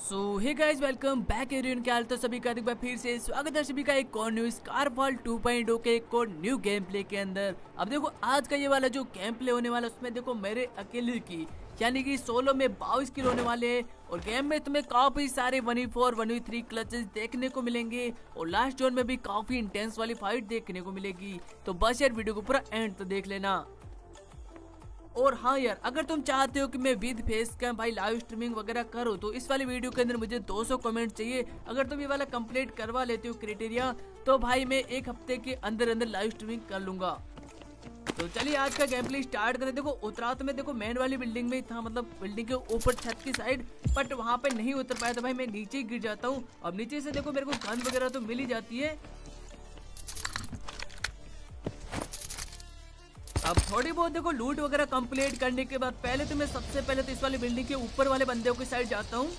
सो hey guys, welcome back एरियन। क्या हाल तो सभी का एक बार फिर से स्वागत है सभी का एक और न्यू स्कारफॉल 2.0 के एक और न्यू गेम प्ले के अंदर। अब देखो आज का ये वाला जो गेम प्ले होने वाला उसमें देखो मेरे अकेले की यानी कि सोलो में 22 किल होने वाले हैं और गेम में तुम्हें काफी सारे 1v4 1v3 क्लचेस देखने को मिलेंगे और लास्ट जोन में भी काफी इंटेंस वाली फाइट देखने को मिलेगी। तो बस यार वीडियो को पूरा एंड तो देख लेना। और हाँ यार, अगर तुम चाहते हो कि मैं विद फेस कैम भाई लाइव स्ट्रीमिंग वगैरह करूँ तो इस वाली वीडियो के अंदर मुझे 200 कमेंट चाहिए। अगर तुम ये वाला कंप्लीट करवा लेते हो क्राइटेरिया तो भाई मैं एक हफ्ते के अंदर अंदर लाइव स्ट्रीमिंग कर लूंगा। तो चलिए आज का गेम प्ले स्टार्ट करें। देखो उतरा तो मैं देखो मेन वाली बिल्डिंग में ही था, मतलब बिल्डिंग के ऊपर छत की साइड, बट वहाँ पे नहीं उतर पाया तो भाई मैं नीचे ही गिर जाता हूँ। अब नीचे से देखो मेरे को गन वगैरह तो मिल ही जाती है। अब थोड़ी बहुत देखो लूट वगैरह कंप्लीट करने के बाद पहले तो मैं सबसे पहले तो इस वाली बिल्डिंग के ऊपर वाले बंदे की साइड जाता हूँ।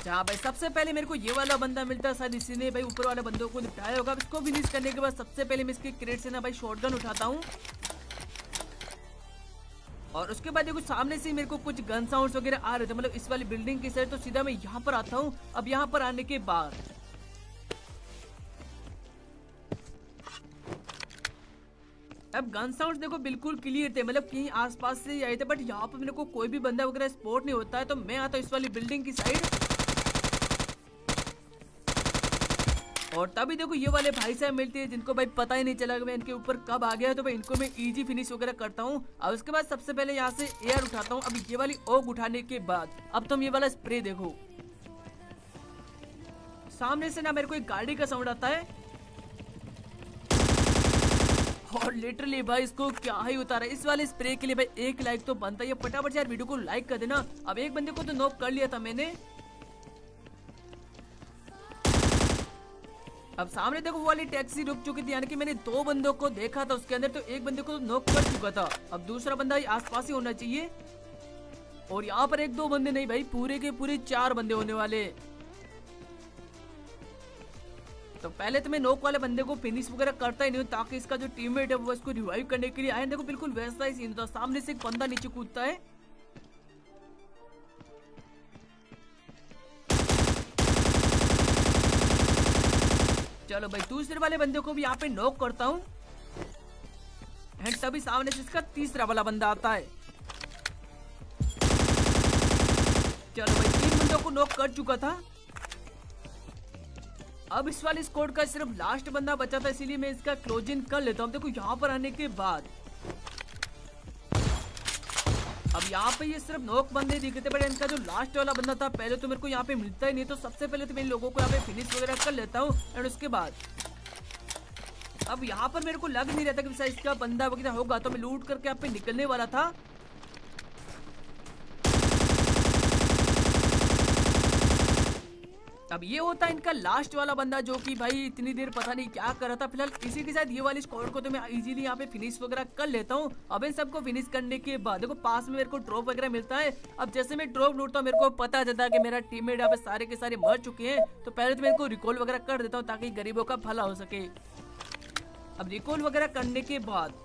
जहाँ भाई सबसे पहले मेरे को ये वाला बंदा मिलता है, शायद इसी ने भाई ऊपर वाले बंदों को निपटाया होगा। इसको फिनिश करने के बाद सबसे पहले मैं इसके क्रेट से ना भाई शॉटगन उठाता हूँ और उसके बाद देखो सामने से मेरे को कुछ गन साउंड्स वगैरह आ रहे थे, मतलब इस वाली बिल्डिंग की साइड। तो सीधा मैं यहाँ पर आता हूँ। अब यहाँ पर आने के बाद अब गन साउंड्स देखो बिल्कुल क्लियर थे, मतलब कहीं आसपास से ही आए थे, बट यहाँ पर मेरे को कोई भी बंदा वगैरह स्पॉट नहीं होता है। तो मैं आता हूँ इस वाली बिल्डिंग की साइड और तभी देखो ये वाले भाई साहब मिलते हैं जिनको भाई पता ही नहीं चला कि मैं इनके ऊपर कब आ गया। तो भाई इनको मैं इजी फिनिश वगैरह करता हूँ। और उसके बाद सबसे पहले यहाँ से एयर उठाता हूँ। अब ये वाली ओग उठाने के बाद अब तुम ये वाला स्प्रे देखो, सामने से ना मेरे को एक गाड़ी का साउंड आता है और लिटरली भाई इसको क्या ही उतारा। इस वाले स्प्रे के लिए भाई 1 लाइक तो बनता है। फटाफट से यार वीडियो को लाइक कर देना। अब एक बंदे को तो नॉक कर लिया था मैंने। अब सामने देखो वो वाली टैक्सी रुक चुकी थी, यानी कि मैंने 2 बंदों को देखा था उसके अंदर। तो एक बंदे को तो नॉक कर चुका था, अब दूसरा बंदा ही आसपास ही होना चाहिए। और यहाँ पर 1-2 बंदे नहीं भाई, पूरे के पूरे 4 बंदे होने वाले। तो पहले तो मैं नॉक वाले बंदे को फिनिश वगैरह करता ही नहीं हूँ ताकि इसका जो टीममेट है वो इसको रिवाइव करने के लिए आए। देखो बिल्कुल वैसा ही सीन था, सामने से एक बंदा नीचे कूदता है। चलो भाई दूसरे वाले बंदे को भी यहाँ पे नॉक करता हूँ एंड तभी सामने से इसका तीसरा वाला बंदा आता है। चलो भाई 3 बंदों को नॉक कर चुका था। अब इस वाले स्क्वाड का सिर्फ लास्ट बंदा बचा था, इसीलिए मैं इसका क्लोजिंग कर लेता हूँ। देखो यहाँ पर आने के बाद अब यहाँ पे ये सिर्फ नॉक बंदे दिख रहे थे, बट इनका जो लास्ट वाला बंदा था पहले तो मेरे को यहाँ पे मिलता ही नहीं। तो सबसे पहले तो मैं इन लोगों को यहाँ पे फिनिश वगैरह कर लेता हूँ एंड उसके बाद अब यहाँ पर मेरे को लग नहीं रहा था कि शायद इसका बंदा वगैरह होगा, तो मैं लूट करके यहाँ पे निकलने वाला था। अब ये होता है इनका लास्ट वाला बंदा जो कि भाई इतनी देर पता नहीं क्या कर रहा था। फिलहाल इसी के साथ ये वाली स्क्वाड को तो मैं इजीली यहाँ पे फिनिश वगैरह कर लेता हूँ। अब इन सबको फिनिश करने के बाद देखो पास में मेरे को ड्रॉप वगैरह मिलता है। अब जैसे मैं ड्रॉप लूटता हूँ मेरे को पता चलता है कि मेरा टीममेट यहाँ पे सारे के सारे मर चुके हैं। तो पहले तो मेरे को रिकॉल वगैरह कर देता हूँ ताकि गरीबों का भला हो सके। अब रिकॉल वगैरह करने के बाद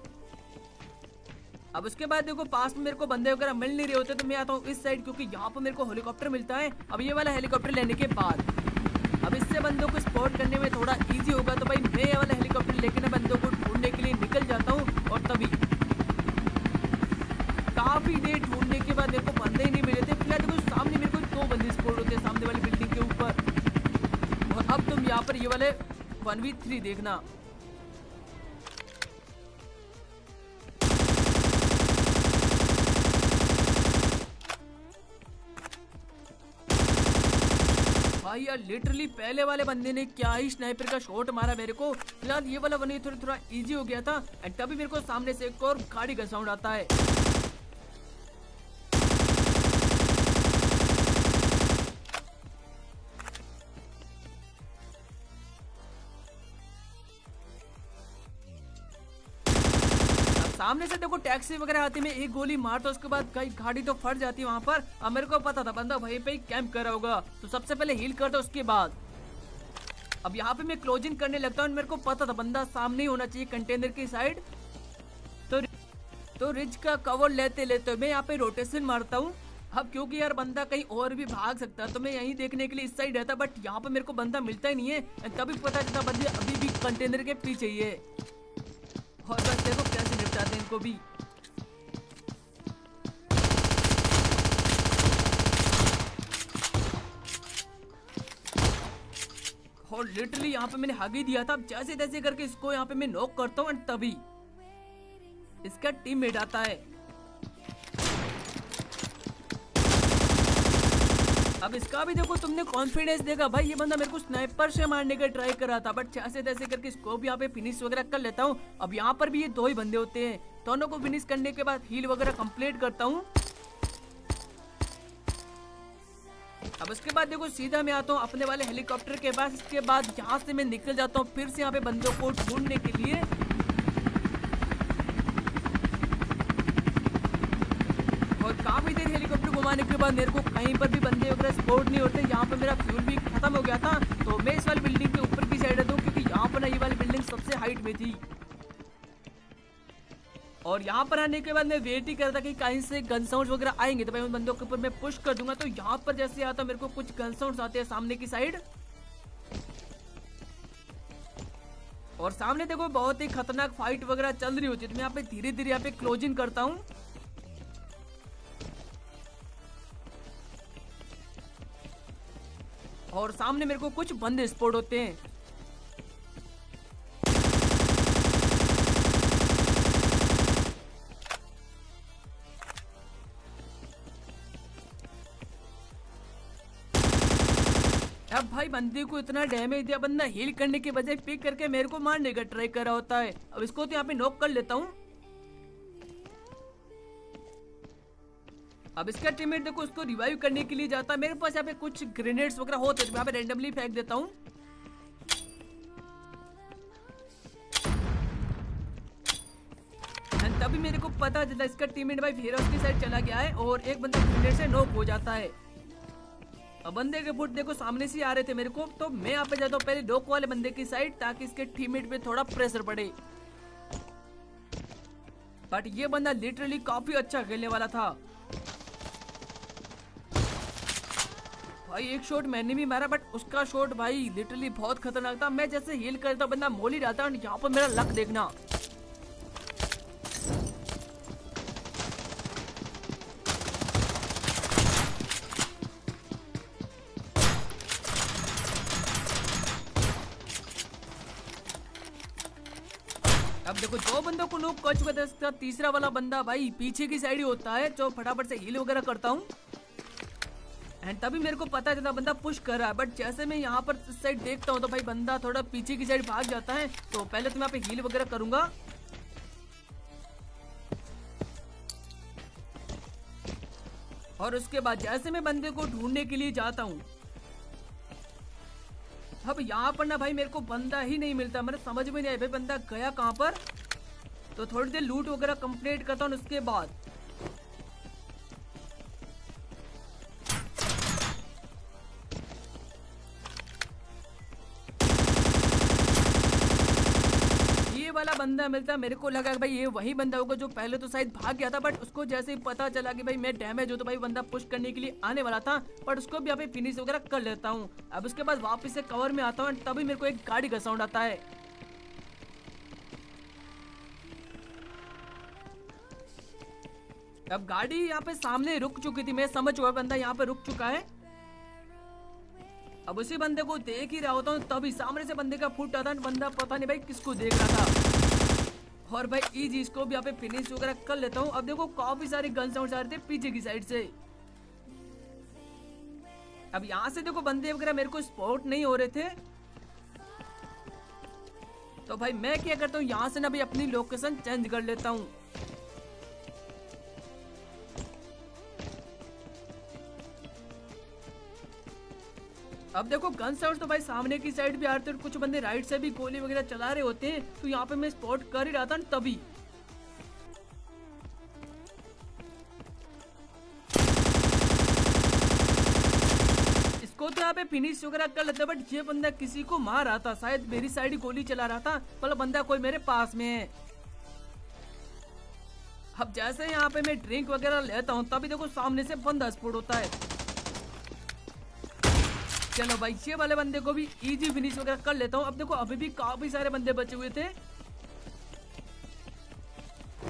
अब उसके बाद देखो पास में मेरे को बंदे वगैरह मिल नहीं रहे होते, तो मैं आता हूँ इस साइड क्योंकि यहाँ पर मेरे को हेलीकॉप्टर मिलता है। अब ये वाला हेलीकॉप्टर लेने के बाद अब इससे बंदों को स्पॉट करने में थोड़ा इजी होगा। तो भाई मैं ये वाला हेलीकॉप्टर लेके ना बंदों को ढूंढने के लिए निकल जाता हूँ और तभी काफी देर ढूंढने के बाद मेरे को बंदे ही नहीं मिले थे। फिलहाल देखो सामने मेरे को 2 बंदे स्पॉट होते हैं सामने वाली बिल्डिंग के ऊपर। और अब तुम यहाँ पर ये वाले 1v3 देखना। भाई यार लिटरली पहले वाले बंदे ने क्या ही स्नाइपर का शॉट मारा मेरे को। फिलहाल ये वाला बंदे थोड़ा इजी हो गया था एंड तभी मेरे को सामने से एक और गाड़ी का साउंड आता है। सामने से देखो टैक्सी वगैरह आती, मैं एक गोली मारता उसके बाद कई गाड़ी तो फट जाती है वहां पर। अब मेरे को पता था बंदा वहीं पे ही कैंप कर रहा होगा, तो सबसे पहले हील करता उसके बाद अब यहाँ पे मैं क्लोजिंग करने लगता हूँ। मेरे को पता था बंदा सामने ही होना चाहिए कंटेनर की साइड। तो रिज का कवर लेते लेते मैं यहाँ पे रोटेशन मारता हूँ। अब क्योंकि यार बंदा कहीं और भी भाग सकता है तो मैं यहीं देखने के लिए इस साइड रहता, बट यहाँ पे मेरे को बंदा मिलता ही नहीं है। तभी पता चलता बंदे अभी भी कंटेनर के पीछे ही है। और बस देखो कैसे निपटाते हैं इनको भी। और लिटरली यहाँ पे मैंने हग ही दिया था। अब जैसे तैसे करके इसको यहाँ पे मैं नॉक करता हूँ, तभी इसका टीममेट आता है। अब इसका भी देखो तुमने कॉन्फिडेंस देखा भाई, ये बंदा मेरे को स्नाइपर से मारने का ट्राई कर रहा था, बट जैसे तैसे करके इसको भी यहाँ पे फिनिश वगैरह कर लेता हूँ। अब यहाँ पर भी ये दो ही बंदे होते हैं, दोनों को फिनिश करने के बाद हील वगैरह कंप्लीट करता हूँ। अब उसके बाद देखो सीधा मैं आता हूँ अपने वाले हेलीकॉप्टर के पास। इसके बाद यहाँ से मैं निकल जाता हूँ फिर से यहाँ पे बंदों को ढूंढने के लिए। और काफी देर हेलीकॉप्टर घुमाने के बाद मेरे को कहीं पर भी बंदे वगैरह स्पॉट नहीं होते। यहाँ पे मेरा फ्यूल भी खत्म हो गया था, तो मैं इस वाली बिल्डिंग के ऊपर की साइड रहता हूँ, क्योंकि यहाँ पर ये वाली बिल्डिंग सबसे हाइट में थी। और यहाँ पर आने के बाद मैं वेट ही कर रहा था कि कहीं से गन साउंड वगैरह आएंगे तो भाई उन बंदों के ऊपर मैं पुश कर दूंगा। तो यहाँ पर जैसे आता मेरे को कुछ गन साउंड आते हैं सामने की साइड, और सामने देखो बहुत ही खतरनाक फाइट वगैरह चल रही होती है। तो मैं यहाँ पे धीरे धीरे यहाँ पे क्लोजिंग करता हूँ। और सामने मेरे को कुछ बंदे स्पॉट होते हैं। अब भाई बंदे को इतना डैमेज दिया, बंदा हील करने के बजाय पिक करके मेरे को मारने का ट्राई कर रहा होता है। अब इसको तो यहाँ पे नॉक कर लेता हूँ। अब इसका टीममेट देखो उसको रिवाइव करने के लिए जाता है। मेरे पास यहाँ पे कुछ ग्रेनेड्स वगैरह होते हैं तो यहाँ पे रैंडमली फेंक देता हूँ। तभी मेरे को पता चला इसका टीममेट भाई फिर उसकी साइड चला गया है और एक बंदा ग्रेनेड से नॉक हो जाता है। अब बंदे के फुट देखो सामने से आ रहे थे मेरे को, तो मैं यहाँ पे जाता हूँ पहले नॉक वाले बंदे की साइड, ताकि इसके टीममेट पे थोड़ा प्रेशर पड़े। बट ये बंदा लिटरली काफी अच्छा खेलने वाला था भाई। एक शॉट मैंने भी मारा, बट उसका शॉट भाई लिटरली बहुत खतरनाक था। मैं जैसे हील करता बंदा मोली डालता, और यहाँ पर मेरा लक देखना। अब देखो दो बंदों को नॉक कर चुका था, तीसरा वाला बंदा भाई पीछे की साइड ही होता है, जो फटाफट से हील वगैरह करता हूँ। एंड तभी मेरे को पता चला बंदा पुश कर रहा है, बट जैसे मैं यहाँ पर इस साइड देखता हूँ तो भाई बंदा थोड़ा पीछे की साइड भाग जाता है। तो पहले तो मैं यहाँ पे हील वगैरह करूंगा। और उसके बाद जैसे मैं बंदे को ढूंढने के लिए जाता हूँ, अब यहाँ पर ना भाई मेरे को बंदा ही नहीं मिलता। मेरे समझ में नहीं आया भाई बंदा गया कहाँ पर। तो थोड़ी देर लूट वगैरह कंप्लीट करता हूँ। उसके बाद ये वाला बंदा मिलता, मेरे को लगा कि भाई ये वही बंदा होगा जो पहले तो शायद भाग गया था, बट उसको जैसे ही पता चला कि भाई मैं डैमेज हो तो भाई बंदा पुश करने के लिए आने वाला था, बट उसको भी यहाँ पे फिनिश वगैरह कर लेता हूँ। अब उसके बाद वापस से कवर में आता हूँ, तभी मेरे को एक गाड़ी का साउंड आता है। अब गाड़ी यहाँ पे सामने रुक चुकी थी, मैं समझ चुका बंदा यहाँ पे रुक चुका है। अब उसी बंदे को देख ही रहा होता हूँ, तभी सामने से बंदे का फुट आता है। बंदा पता नहीं भाई किसको देख रहा था। और भाई इजी इसको भी यहाँ पे फिनिश वगैरह कर लेता हूँ। अब देखो काफी सारे गन साउंड आ रहे थे पीछे की साइड से। अब यहाँ से देखो बंदे वगैरह मेरे को स्पॉट नहीं हो रहे थे, तो भाई मैं क्या करता हूँ यहाँ से ना भाई अपनी लोकेशन चेंज कर लेता हूँ। अब देखो गन साउंड तो भाई सामने की साइड भी आ रहे थे, और कुछ बंदे राइट से भी गोली वगैरह चला रहे होते हैं। तो यहाँ पे मैं स्पॉट कर ही रहा था तभी इसको तो यहाँ पे फिनिश वगैरह कर लेते, बट ये बंदा किसी को मार रहा था, शायद मेरी साइड ही गोली चला रहा था, मतलब बंदा कोई मेरे पास में है। अब जैसे यहाँ पे मैं ड्रिंक वगैरह लेता हूँ तभी देखो सामने से बंदा स्पॉट होता है। चलो भाई ये वाले बंदे को भी इजी फिनिश वगैरह कर लेता हूँ। अब देखो अभी भी काफी सारे बंदे बचे हुए थे।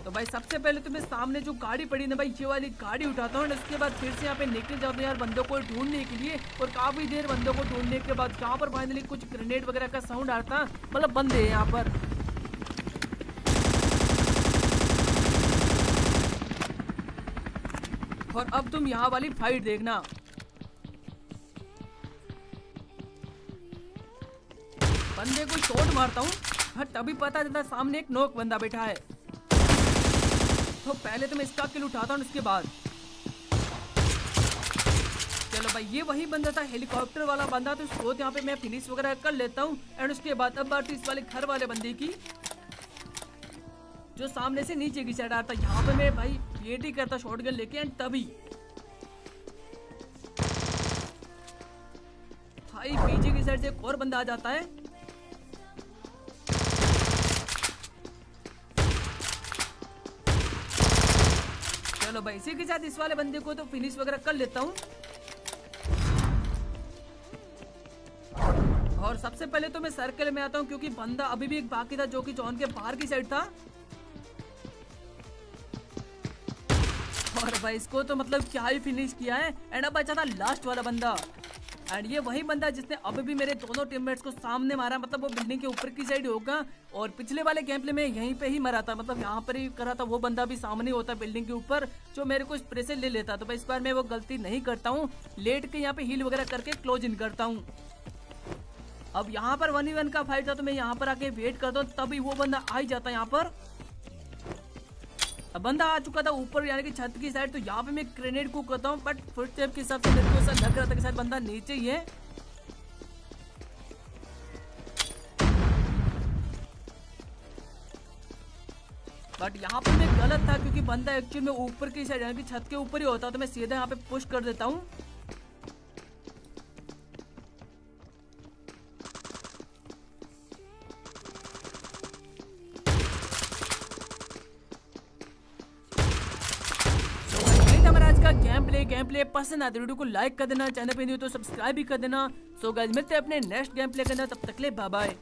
तो भाई सबसे पहले तो मैं सामने जो गाड़ी पड़ी ना भाई ये वाली गाड़ी उठाता हूँ। उसके बाद फिर से यहाँ पे निकल जाता हूँ यार बंदों को ढूंढने के लिए। और काफी देर बंदों को ढूंढने के बाद यहाँ पर फाइनली कुछ ग्रेनेड वगैरह का साउंड आता, मतलब बंदे हैं यहाँ पर। और अब तुम यहाँ वाली फाइट देखना। बंदे को शॉट मारता हूँ तभी पता चलता सामने एक नॉक बंदा बैठा है। तो पहले तो मैं इसका किल उठाता हूँ उसके बाद। चलो भाई ये वही बंदा था हेलीकॉप्टर वाला बंदा, तो इसको यहाँ पे मैं फिनिश वगैरह कर लेता हूँ। एंड उसके बाद अब बात इस वाले घर वाले बंदे की जो सामने से नीचे की साइड आता। यहाँ पे मैं भाई पीएटी करता शॉटगन लेके। एंड तभी भाई पीछे की साइड से एक और बंदा आ जाता है। चलो भाई इसी के साथ इस वाले बंदे को तो फिनिश वगैरह कर लेता हूँ। और सबसे पहले तो मैं सर्कल में आता हूँ क्योंकि बंदा अभी भी एक बाकी था जो कि जोन के बाहर की साइड था। और भाई इसको तो मतलब क्या ही फिनिश किया है। एंड अब बचा था लास्ट वाला बंदा। एंड ये वही बंदा जिसने अभी भी मेरे दोनों टीममेट्स को सामने मारा, मतलब वो बिल्डिंग के ऊपर की साइड होगा। और पिछले वाले गेम प्ले में यहीं पे ही मरा था, मतलब यहाँ पर ही करा था। वो बंदा भी सामने होता बिल्डिंग के ऊपर जो मेरे को स्प्रे से ले लेता। तो भाई इस बार मैं वो गलती नहीं करता हूँ, लेट के यहाँ पे हील वगैरह करके क्लोज इन करता हूँ। अब यहाँ पर 1v1 का फाइट था तो मैं यहाँ पर आके वेट करता हूँ, तभी वो बंदा आ ही जाता यहाँ पर। अब बंदा आ चुका था ऊपर यानी कि छत की साइड। तो यहाँ पे मैं ग्रेनेड को करता हूँ, बट फुटस्टेप के हिसाब से मेरे को ऐसा लग रहा था कि शायद बंदा नीचे ही है। बट यहाँ पे मैं गलत था क्योंकि बंदा एक्चुअली में ऊपर की साइड यानी कि छत के ऊपर ही होता। तो मैं सीधा यहाँ पे पुश कर देता हूँ। गेम प्ले पसंद आते वीडियो को लाइक कर देना, चैनल पे नहीं हो तो सब्सक्राइब भी कर देना। सो गाइस मिलते हैं अपने नेक्स्ट गेम प्ले के अंदर, तब तक ले बाय बाय।